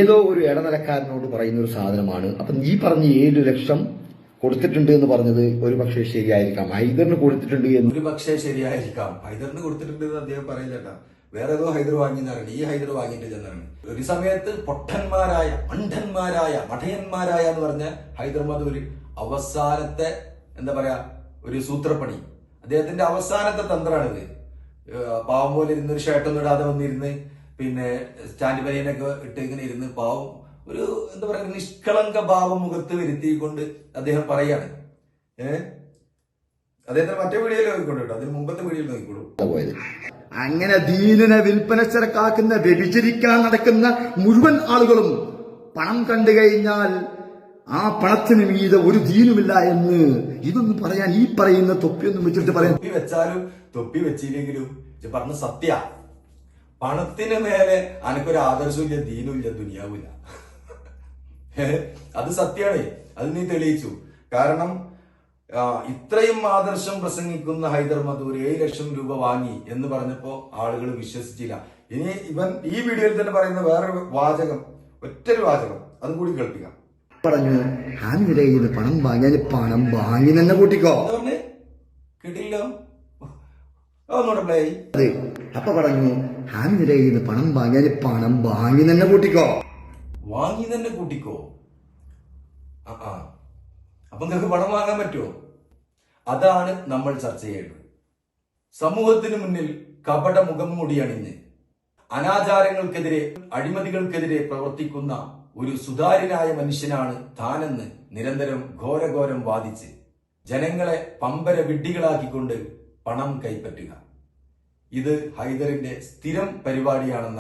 ഏതോ ഒരു ഇടനിലക്കാരനോട് പറയുന്ന ഒരു സാധനമാണ്. അപ്പം ഈ പറഞ്ഞ 7 ലക്ഷം കൊടുത്തിട്ടുണ്ട് എന്ന് പറഞ്ഞത് ഒരു പക്ഷേ ശരിയായിരിക്കാം. ഹൈദറിന് കൊടുത്തിട്ടുണ്ട് എന്ന് ഒരു പക്ഷേ ശരിയായിരിക്കാം. ഹൈദറിന് കൊടുത്തിട്ടുണ്ട് എന്ന് അദ്ദേഹം പറയില്ലട്ടാ. വേറെ ഏതോ ഹൈദർ വാങ്ങിയെന്നാണ്. ഈ ഹൈദർ വാങ്ങിയിട്ടില്ലെന്നാണ്. ഒരു സമയത്ത് പൊട്ടന്മാരായ മണ്ടന്മാരായ മഠയന്മാരായ എന്ന് പറഞ്ഞ ഹൈദർ മധൂര് അവസാനത്തെ എന്താ പറയാ ഒരു സൂത്രപ്പണി, അദ്ദേഹത്തിന്റെ അവസാനത്തെ തന്ത്രമാണിത്. പാവം പോലെ ഇരുന്ന് ഒരു ഷർട്ടൊന്നും ഇടാതെ വന്നിരുന്ന് പിന്നെ സ്റ്റാൻഡ് പനിയനൊക്കെ ഇട്ട് ഇങ്ങനെ ഇരുന്ന് പാവം ഒരു എന്താ പറയാ നിഷ്കളങ്ക ഭാവം മുഖത്ത് വരുത്തിക്കൊണ്ട് അദ്ദേഹം പറയാണ്. അദ്ദേഹത്തിന് മറ്റേ വീഡിയോയിൽ നോക്കിക്കൊണ്ടു കേട്ടോ, അതിന് മുമ്പത്തെ വീഡിയോയിൽ നോക്കിക്കോളൂ. അങ്ങനെ ദീനിനെ വിൽപ്പന ചരക്കാക്കുന്ന വ്യഭിചരിക്കാൻ നടക്കുന്ന മുഴുവൻ ആളുകളും പണം കണ്ടു കഴിഞ്ഞാൽ ആ പണത്തിന് മീതെ ഒരു ദീനുമില്ല എന്ന് ഇതൊന്നും പറയാൻ ഈ പറയുന്ന തൊപ്പിയൊന്നും വെച്ചിട്ട് പറയാൻ. തൊപ്പി വെച്ചാലും തൊപ്പി വെച്ചില്ലെങ്കിലും പറഞ്ഞ സത്യ, പണത്തിന് മേലെ അനക്കൊരു ആദർശമില്ല, ദീനുമില്ല, ദുനിയാവില്ല. അത് സത്യമാണ്. അത് നീ തെളിയിച്ചു. കാരണം ഇത്രയും ആദർശം പ്രസംഗിക്കുന്ന ഹൈദർ മധൂർ 7 ലക്ഷം രൂപ വാങ്ങി എന്ന് പറഞ്ഞപ്പോ ആളുകൾ വിശ്വസിച്ചില്ല. ഇനി ഇവൻ ഈ വീഡിയോയിൽ തന്നെ പറയുന്ന വേറൊരു വാചകം, ഒറ്റൊരു വാചകം അതും കൂടി കേൾപ്പിക്കാം. പറഞ്ഞു ഹാമിയുടെ കയ്യിൽ പണം വാങ്ങിയാൽ പണം വാങ്ങി തന്നെ കൂട്ടിക്കോ. കേട്ടില്ലോ? ഒന്നുകൂടെ പ്ലേ. അതെ, അപ്പൊ പറഞ്ഞു ഹാമിയുടെ കയ്യിൽ പണം വാങ്ങിയാൽ പണം വാങ്ങി തന്നെ കൂട്ടിക്കോ. വാങ്ങി തന്നെ കൂട്ടിക്കോ. അപ്പൊ നിങ്ങൾക്ക് പണം വാങ്ങാൻ പറ്റുമോ? അതാണ് നമ്മൾ ചർച്ച ചെയ്യേണ്ടത്. സമൂഹത്തിന് മുന്നിൽ കപട മുഖം മൂടിയണിഞ്ഞ് അനാചാരങ്ങൾക്കെതിരെ അഴിമതികൾക്കെതിരെ പ്രവർത്തിക്കുന്ന ഒരു സുതാര്യനായ മനുഷ്യനാണ് താനെന്ന് നിരന്തരം ഘോരഘോരം വാദിച്ച് ജനങ്ങളെ പമ്പര വിഡ്ഢികളാക്കിക്കൊണ്ട് പണം കൈപ്പറ്റുക. ഇത് ഹൈദറിന്റെ സ്ഥിരം പരിപാടിയാണെന്ന്